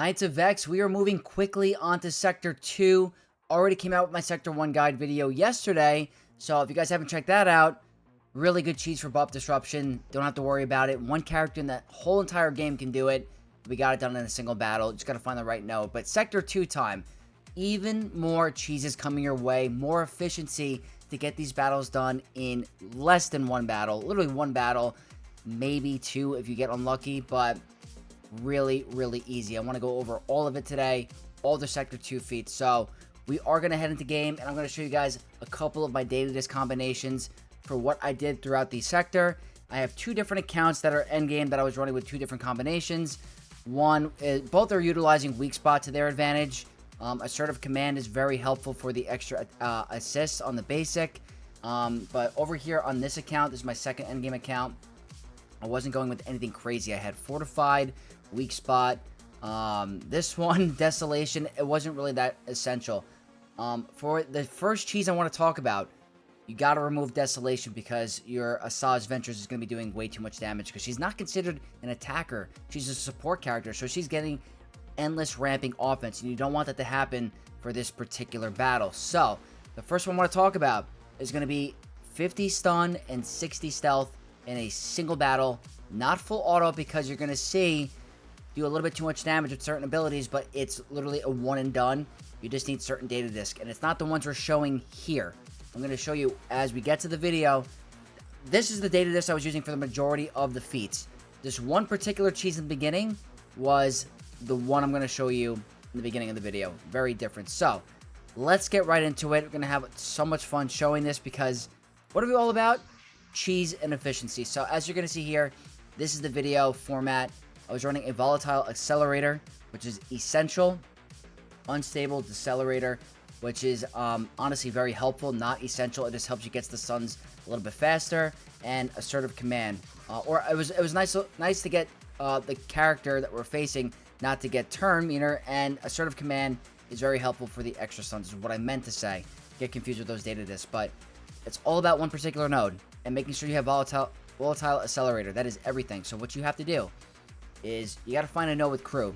Knights of Vex, we are moving quickly onto Sector 2. Already came out with my Sector 1 guide video yesterday, so if you guys haven't checked that out, really good cheese for buff disruption. Don't have to worry about it. One character in that whole entire game can do it. We got it done in a single battle. Just got to find the right node. But Sector 2 time, even more cheeses coming your way, more efficiency to get these battles done in less than one battle. Literally one battle, maybe two if you get unlucky, but really easy. I want to go over all of it today, all the Sector 2 feats. So we are going to head into game, and I'm going to show you guys a couple of my Datadisks combinations for what I did throughout the sector. I have two different accounts that are endgame that I was running with two different combinations. Both are utilizing weak spot to their advantage. Assertive command is very helpful for the extra assists on the basic. But over here on this account, this is my second endgame account. I wasn't going with anything crazy. I had fortified, weak spot. This one, desolation, it wasn't really that essential. For the first cheese I want to talk about, you got to remove desolation because your Asajj Ventress is going to be doing way too much damage because she's not considered an attacker. She's a support character, so she's getting endless ramping offense, and you don't want that to happen for this particular battle. So, the first one I want to talk about is going to be 50 stun and 60 stealth in a single battle. Not full auto because you're going to see do a little bit too much damage with certain abilities, but it's literally a one and done. You just need certain data disk, and it's not the ones we're showing here. I'm going to show you as we get to the video. This is the data disk I was using for the majority of the feats. This one particular cheese in the beginning was the one I'm going to show you in the beginning of the video. Very different. So, let's get right into it. We're going to have so much fun showing this because what are we all about? Cheese and efficiency. So, as you're going to see here, this is the video format. I was running a volatile accelerator, which is essential. Unstable decelerator, which is honestly very helpful, not essential. It just helps you get the stuns a little bit faster. And assertive command, or it was nice to get the character that we're facing not to get turn meter. And assertive command is very helpful for the extra stuns. Is what I meant to say. Get confused with those data disks, but it's all about one particular node and making sure you have volatile accelerator. That is everything. So what you have to do is you got to find a node with crew.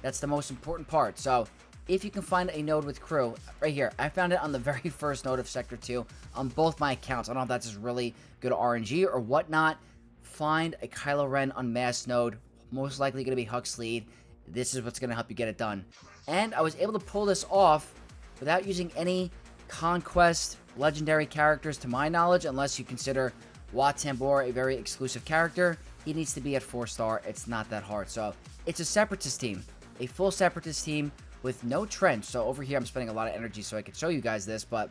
That's the most important part. So if you can find a node with crew, right here, I found it on the very first node of Sector 2 on both my accounts. I don't know if that's just really good RNG or whatnot. Find a Kylo Ren unmasked node, most likely going to be Huxley. This is what's going to help you get it done. And I was able to pull this off without using any Conquest legendary characters to my knowledge, unless you consider Wat Tambor a very exclusive character. He needs to be at 4-star. It's not that hard. So it's a Separatist team, a full Separatist team with no trench. So over here, I'm spending a lot of energy so I can show you guys this, but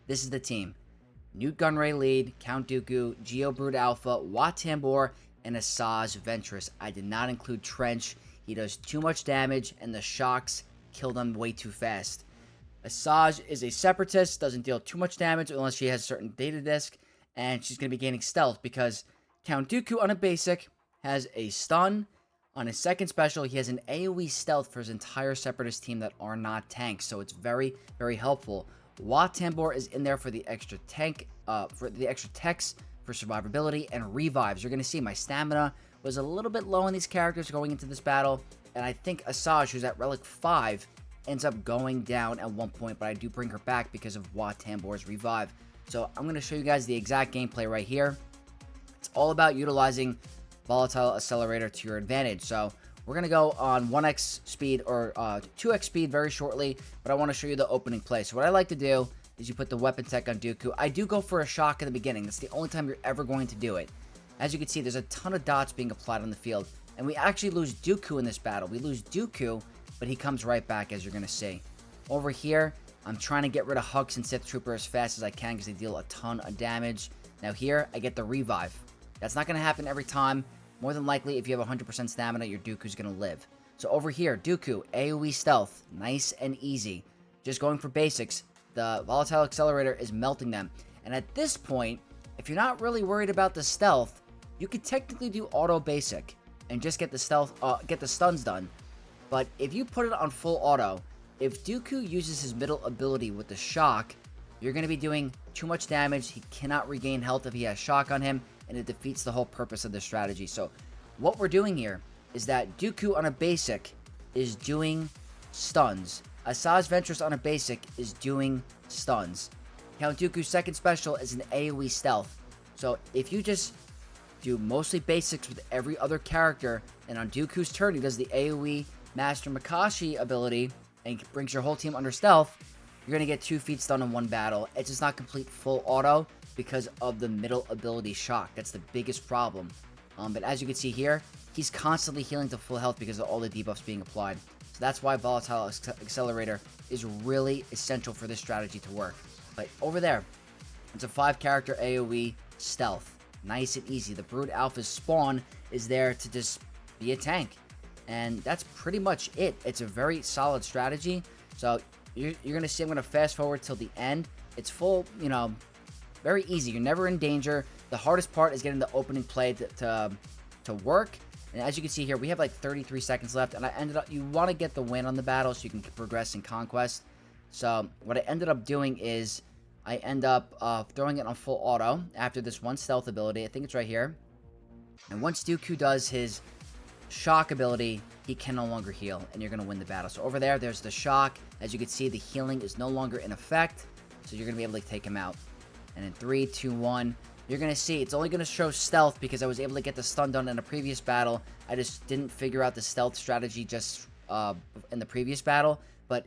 this is the team. Newt Gunray lead, Count Dooku, Geobrood Alpha, Wat Tambor, and Asajj Ventress. I did not include Trench. He does too much damage, and the shocks kill them way too fast. Asajj is a Separatist, doesn't deal too much damage unless she has a certain data disk, and she's going to be gaining stealth because Count Dooku on a basic has a stun. On his second special, he has an AoE stealth for his entire Separatist team that are not tanks, so it's very helpful. Wat Tambor is in there for the extra tank, for the extra techs, for survivability, and revives. You're going to see my stamina was a little bit low on these characters going into this battle, and I think Asajj, who's at Relic 5, ends up going down at one point, but I do bring her back because of Wat Tambor's revive. So I'm going to show you guys the exact gameplay right here. It's all about utilizing volatile accelerator to your advantage. So we're going to go on 1x speed or 2x speed very shortly, but I want to show you the opening play. So what I like to do is you put the weapon tech on Dooku. I do go for a shock in the beginning. That's the only time you're ever going to do it. As you can see, there's a ton of dots being applied on the field, and we actually lose Dooku in this battle. We lose Dooku, but he comes right back, as you're going to see. Over here, I'm trying to get rid of Hux and Sith Trooper as fast as I can because they deal a ton of damage. Now here, I get the revive. That's not going to happen every time. More than likely, if you have 100% stamina, your Dooku's going to live. So over here, Dooku, AoE stealth, nice and easy. Just going for basics. The volatile accelerator is melting them. And at this point, if you're not really worried about the stealth, you could technically do auto basic and just get the stealth, get the stuns done. But if you put it on full auto, if Dooku uses his middle ability with the shock, you're going to be doing too much damage. He cannot regain health if he has shock on him, and it defeats the whole purpose of the strategy. So what we're doing here is that Dooku on a basic is doing stuns. Asajj Ventress on a basic is doing stuns. Count Dooku's second special is an AoE stealth. So if you just do mostly basics with every other character, and on Dooku's turn he does the AoE Master Makashi ability and brings your whole team under stealth, you're going to get 2 feet stun in one battle. It does not complete full auto because of the middle ability shock. That's the biggest problem. But as you can see here, he's constantly healing to full health because of all the debuffs being applied. So that's why Volatile Accelerator is really essential for this strategy to work. But over there, it's a 5-character AoE stealth. Nice and easy. The Brood Alpha's spawn is there to just be a tank. And that's pretty much it. It's a very solid strategy. So you're going to see I'm going to fast forward till the end. It's full, very easy. You're never in danger. The hardest part is getting the opening play to work. And as you can see here, we have like 33 seconds left. And I ended up, you want to get the win on the battle so you can progress in Conquest. So what I ended up doing is I end up throwing it on full auto after this one stealth ability. I think it's right here. And once Dooku does his shock ability, he can no longer heal, and you're going to win the battle. So over there, there's the shock. As you can see, the healing is no longer in effect, so you're going to be able to take him out. And in 3, 2, 1, you're going to see it's only going to show stealth because I was able to get the stun done in a previous battle. I just didn't figure out the stealth strategy just in the previous battle. But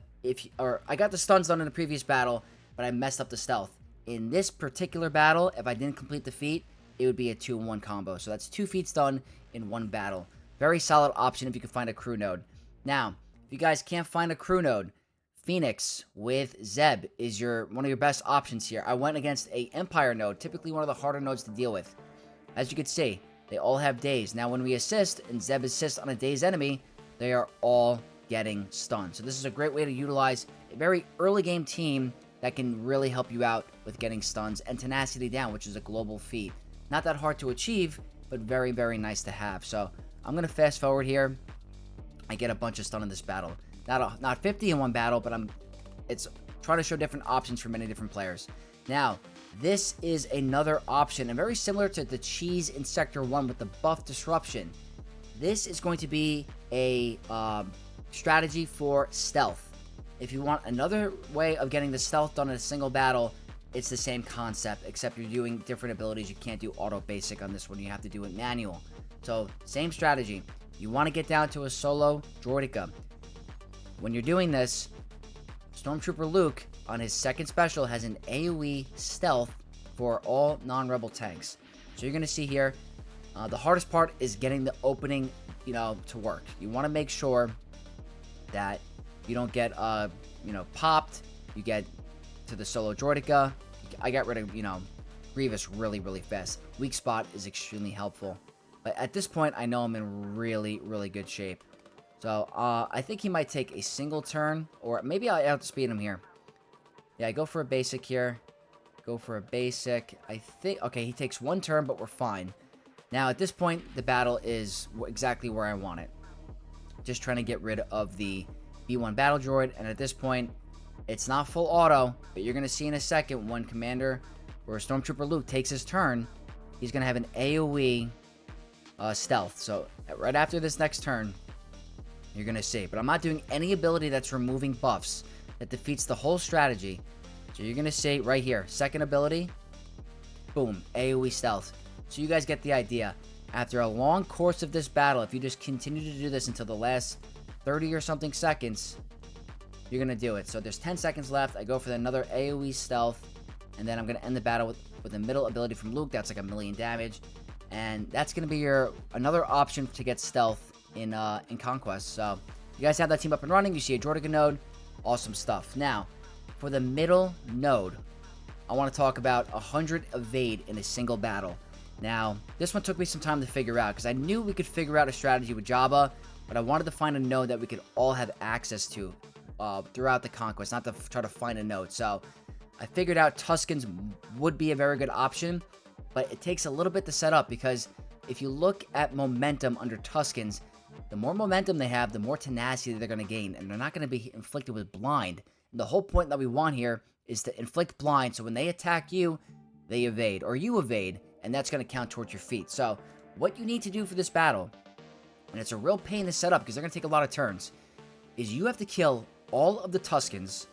I got the stuns done in the previous battle, but I messed up the stealth. In this particular battle, if I didn't complete the feat, it would be a 2-in-1 combo. So that's 2 feats done in one battle. Very solid option if you can find a crew node. Now, if you guys can't find a crew node, Phoenix with Zeb is one of your best options here. I went against a Empire node, typically one of the harder nodes to deal with. As you can see, they all have daze. Now, when we assist, and Zeb assists on a dazed enemy, they are all getting stunned. So this is a great way to utilize a very early game team that can really help you out with getting stuns and tenacity down, which is a global feat. Not that hard to achieve, but very, very nice to have. So I'm going to fast forward here. I get a bunch of stun in this battle. Not 50 in one battle, but it's trying to show different options for many different players. Now, this is another option, and very similar to the cheese in Sector 1 with the buff disruption. This is going to be a strategy for stealth. If you want another way of getting the stealth done in a single battle, it's the same concept, except you're doing different abilities. You can't do auto basic on this one. You have to do it manual. So, same strategy. You want to get down to a solo Droideka. When you're doing this, Stormtrooper Luke, on his second special, has an AoE stealth for all non-rebel tanks. So you're going to see here, the hardest part is getting the opening, to work. You want to make sure that you don't get, popped. You get to the solo Droideka. I got rid of, Grievous really, really fast. Weak spot is extremely helpful. But at this point, I know I'm in really, really good shape. So, I think he might take a single turn, or maybe I'll outspeed him here. Yeah, I go for a basic here. Go for a basic. I think, okay, he takes one turn, but we're fine. Now, at this point, the battle is exactly where I want it. Just trying to get rid of the B1 battle droid, and at this point, it's not full auto, but you're going to see in a second when Commander or Stormtrooper Luke takes his turn, he's going to have an AoE stealth. So, right after this next turn, you're going to see. But I'm not doing any ability that's removing buffs that defeats the whole strategy. So you're going to see right here, second ability, boom, AoE stealth. So you guys get the idea. After a long course of this battle, if you just continue to do this until the last 30 or something seconds, you're going to do it. So there's 10 seconds left. I go for another AoE stealth, and then I'm going to end the battle with a middle ability from Luke. That's like 1,000,000 damage. And that's going to be another option to get stealth in Conquest. So you guys have that team up and running. You see a Droideka node. Awesome stuff. Now, for the middle node, I want to talk about 100 evade in a single battle. Now, this one took me some time to figure out because I knew we could figure out a strategy with Jabba, but I wanted to find a node that we could all have access to throughout the Conquest, not to try to find a node. So I figured out Tuskens would be a very good option, but it takes a little bit to set up because if you look at momentum under Tuskens, the more momentum they have, the more tenacity they're going to gain, and they're not going to be inflicted with blind. And the whole point that we want here is to inflict blind, so when they attack you, they evade, or you evade, and that's going to count towards your feet. So what you need to do for this battle and it's a real pain to set up because they're going to take a lot of turns, is you have to kill all of the Tuskens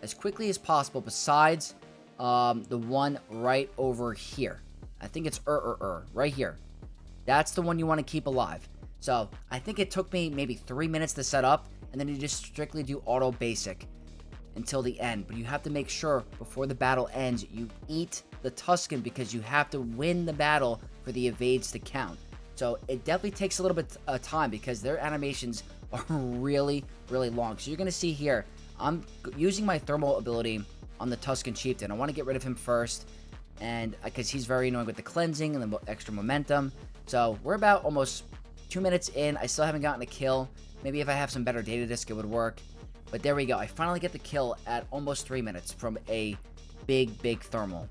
as quickly as possible besides the one right over here. I think it's right here. That's the one you want to keep alive. So I think it took me maybe 3 minutes to set up, and then you just strictly do auto basic until the end. But you have to make sure before the battle ends, you eat the Tusken because you have to win the battle for the evades to count. So it definitely takes a little bit of time because their animations are really, really long. So you're going to see here, I'm using my thermal ability on the Tusken Chieftain. I want to get rid of him first, and because he's very annoying with the cleansing and the extra momentum. So we're about almost 2 minutes in. I still haven't gotten a kill. Maybe if I have some better data disk, it would work. But there we go. I finally get the kill at almost 3 minutes from a big thermal.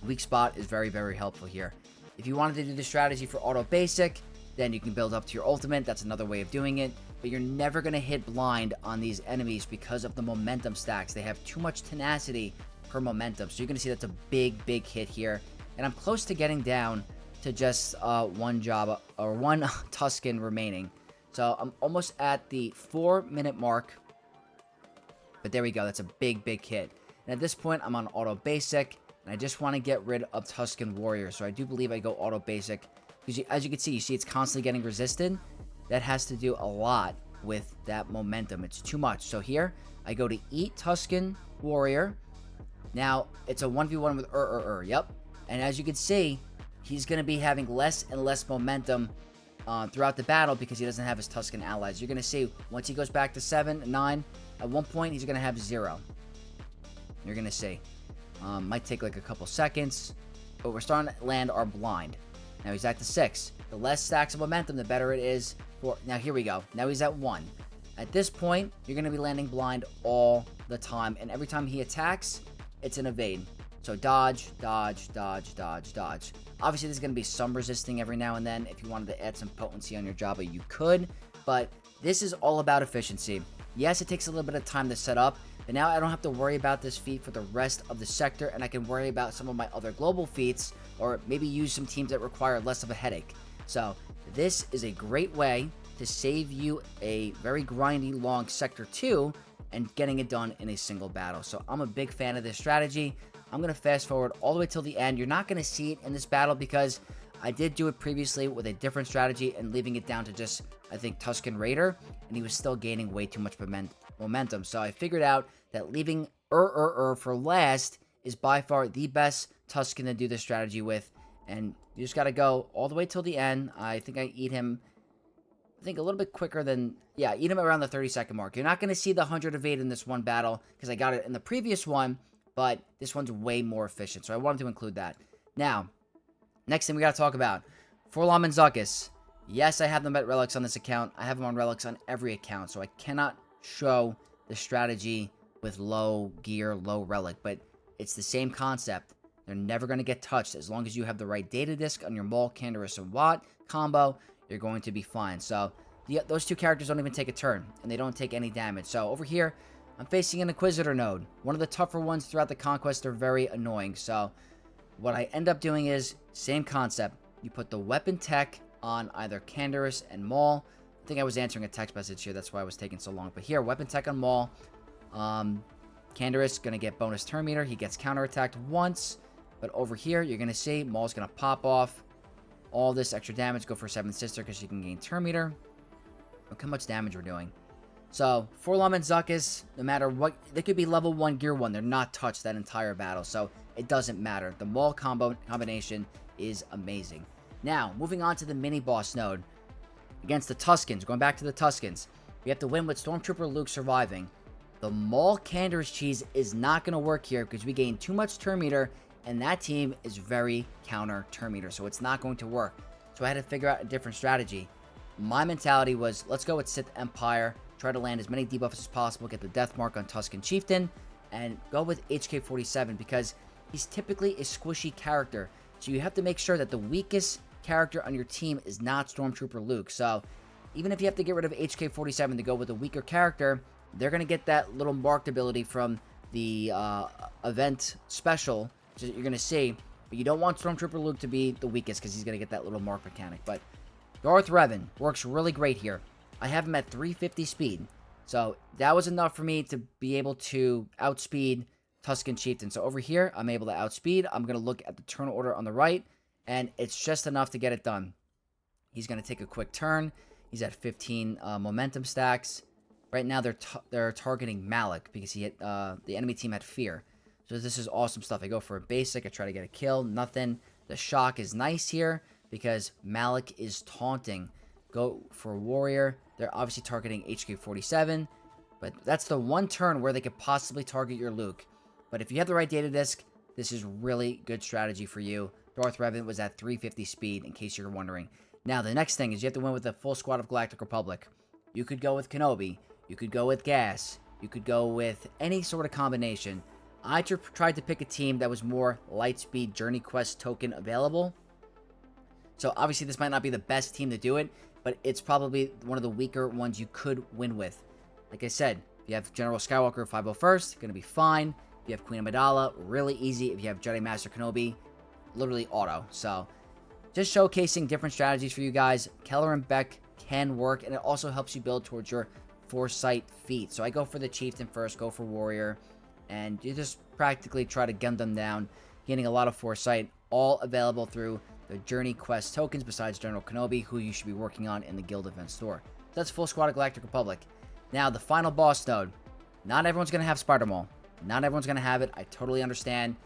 Weak spot is very, very helpful here. If you wanted to do the strategy for auto basic, then you can build up to your ultimate. That's another way of doing it. But you're never going to hit blind on these enemies because of the momentum stacks. They have too much tenacity per momentum. So you're going to see that's a big hit here. And I'm close to getting down to just one Tusken remaining. So I'm almost at the 4-minute mark. But there we go. That's a big hit. And at this point, I'm on auto basic. And I just want to get rid of Tusken Warrior. So I do believe I go auto basic. Because as you can see, it's constantly getting resisted. That has to do a lot with that momentum. It's too much. So here, I go to eat Tusken Warrior. Now, it's a 1v1 with Yep. And as you can see, he's going to be having less and less momentum throughout the battle because he doesn't have his Tusken allies. You're going to see, once he goes back to 7, 9, at one point, he's going to have 0. You're going to see. Might take like a couple seconds, but we're starting to land our blind. Now he's at the 6. The less stacks of momentum, the better it is. Now here we go. Now he's at 1. At this point, you're going to be landing blind all the time. And every time he attacks, it's an evade. So dodge. Obviously, there's going to be some resisting every now and then. If you wanted to add some potency on your Jabba, you could. But this is all about efficiency. Yes, it takes a little bit of time to set up. But now I don't have to worry about this feat for the rest of the sector, and I can worry about some of my other global feats, or maybe use some teams that require less of a headache. So this is a great way to save you a very grindy long Sector 2 and getting it done in a single battle. So I'm a big fan of this strategy. I'm going to fast forward all the way till the end. You're not going to see it in this battle because I did do it previously with a different strategy and leaving it down to just, I think, Tusken Raider, and he was still gaining way too much momentum. So I figured out that leaving for last is by far the best Tusken to do this strategy with, and you just got to go all the way till the end. I think I eat him, I think a little bit quicker than, yeah, eat him around the 30-second mark. You're not going to see the 100 evade in this one battle because I got it in the previous one, but this one's way more efficient, so I wanted to include that. Now, next thing we got to talk about, 4-LOM and Zuckuss. Yes, I have them at relics on this account. I have them on relics on every account, so I cannot show the strategy with low gear, low relic, but it's the same concept. They're never going to get touched. As long as you have the right data disk on your Maul, Canderous, and Watt combo, you're going to be fine. So those two characters don't even take a turn, and they don't take any damage. So over here, I'm facing an Inquisitor node. One of the tougher ones throughout the Conquest. They're very annoying. So what I end up doing is, same concept. You put the weapon tech on either Canderous and Maul. I think I was answering a text message here. That's why it was taking so long. But here, weapon tech on Maul. Canderous going to get bonus turn meter. He gets counterattacked once. But over here, you're going to see Maul's going to pop off all this extra damage. Go for 7th Sister because she can gain turn meter. Look how much damage we're doing. So, 4-LOM and Zuckuss, no matter what, they could be level 1, gear 1. They're not touched that entire battle. So, it doesn't matter. The Maul combination is amazing. Now, moving on to the mini-boss node. Against the Tuskens. Going back to the Tuskens. We have to win with Stormtrooper Luke surviving. The Maul Canderous cheese is not going to work here because we gain too much turn meter, and that team is very counter turn meter, so it's not going to work. So I had to figure out a different strategy. My mentality was, let's go with Sith Empire, try to land as many debuffs as possible, get the death mark on Tusken Chieftain, and go with HK-47 because he's typically a squishy character. So you have to make sure that the weakest character on your team is not Stormtrooper Luke. So even if you have to get rid of HK-47 to go with a weaker character, they're going to get that little marked ability from the event special that you're going to see. But you don't want Stormtrooper Luke to be the weakest because he's going to get that little mark mechanic. But Darth Revan works really great here. I have him at 350 speed. So that was enough for me to be able to outspeed Tusken Chieftain. So over here, I'm able to outspeed. I'm going to look at the turn order on the right, and it's just enough to get it done. He's going to take a quick turn. He's at 15 momentum stacks. Right now, they're targeting Malik because he hit, the enemy team had fear. So this is awesome stuff. I go for a basic. I try to get a kill. Nothing. The shock is nice here because Malik is taunting. Go for a warrior. They're obviously targeting HK-47, but that's the one turn where they could possibly target your Luke. But if you have the right data disk, this is really good strategy for you. Darth Revan was at 350 speed, in case you're wondering. Now, the next thing is you have to win with a full squad of Galactic Republic. You could go with Kenobi. You could go with Gas. You could go with any sort of combination. I tried to pick a team that was more Lightspeed Journey Quest token available. So, obviously, this might not be the best team to do it, but it's probably one of the weaker ones you could win with. Like I said, if you have General Skywalker 501st, going to be fine. If you have Queen Amidala, really easy. If you have Jedi Master Kenobi, literally auto. So, just showcasing different strategies for you guys. Keller and Beck can work, and it also helps you build towards your Foresight feat. So, I go for the Chieftain first, go for Warrior, and you just practically try to gun them down, gaining a lot of Foresight, all available through the Journey Quest tokens besides General Kenobi, who you should be working on in the Guild Event Store. So that's full squad of Galactic Republic. Now, the final boss node. Not everyone's going to have Spider Maul. Not everyone's going to have it. I totally understand.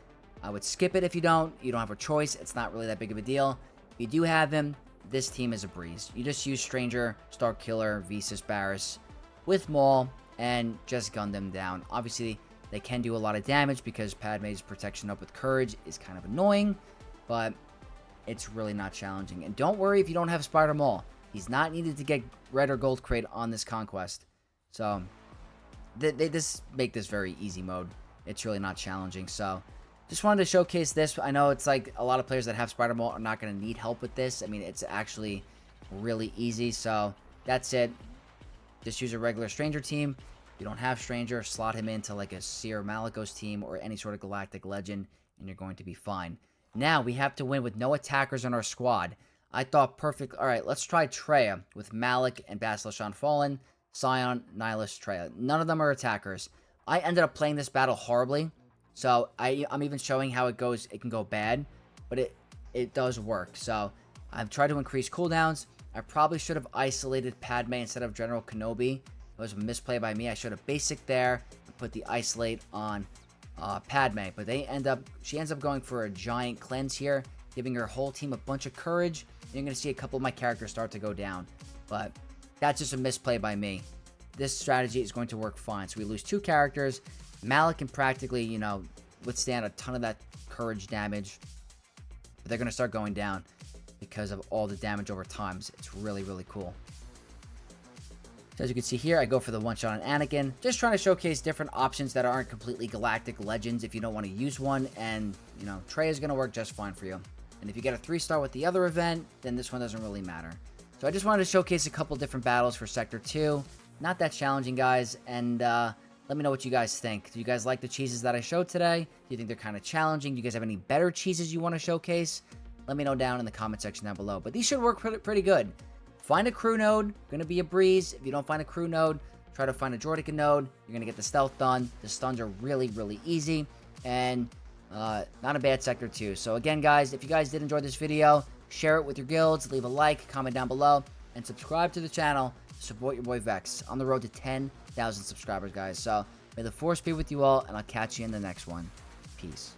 I would skip it if you don't. You don't have a choice. It's not really that big of a deal. If you do have him, this team is a breeze. You just use Stranger, Starkiller, Visas, Barriss with Maul, and just gun them down. Obviously, they can do a lot of damage because Padme's protection up with Courage is kind of annoying, but it's really not challenging. And don't worry if you don't have Spider Maul. He's not needed to get red or gold crate on this Conquest. So, they just make this very easy mode. It's really not challenging. So, just wanted to showcase this. I know it's like a lot of players that have Spider Maul are not going to need help with this. I mean, it's actually really easy. So, that's it. Just use a regular Stranger team. If you don't have Stranger, slot him into like a Seer Malicos team or any sort of Galactic Legend, and you're going to be fine. Now, we have to win with no attackers on our squad. I thought perfect. All right, let's try Traya with Malik and Basileus Fallen, Scion, Nihilus, Traya. None of them are attackers. I ended up playing this battle horribly, so I'm even showing how it goes. It can go bad, but it does work. So I've tried to increase cooldowns. I probably should have isolated Padme instead of General Kenobi. It was a misplay by me. I should have basic there and put the isolate on Padme, but she ends up going for a giant cleanse here, giving her whole team a bunch of courage. And you're going to see a couple of my characters start to go down, but that's just a misplay by me. This strategy is going to work fine. So we lose 2 characters. Malik can practically, you know, withstand a ton of that courage damage, but they're going to start going down because of all the damage over time. It's really, really cool. So as you can see here, I go for the one-shot on Anakin. Just trying to showcase different options that aren't completely Galactic Legends if you don't want to use one. And, you know, Trey is going to work just fine for you. And if you get a 3-star with the other event, then this one doesn't really matter. So I just wanted to showcase a couple different battles for Sector 2. Not that challenging, guys. And let me know what you guys think. Do you guys like the cheeses that I showed today? Do you think they're kind of challenging? Do you guys have any better cheeses you want to showcase? Let me know down in the comment section down below. But these should work pretty good. Find a crew node. Going to be a breeze. If you don't find a crew node, try to find a Droideka node. You're going to get the stealth done. The stuns are really, really easy. And not a bad Sector 2. So again, guys, if you guys did enjoy this video, share it with your guilds. Leave a like, comment down below, and subscribe to the channel to support your boy Vex. On the road to 10,000 subscribers, guys. So may the force be with you all, and I'll catch you in the next one. Peace.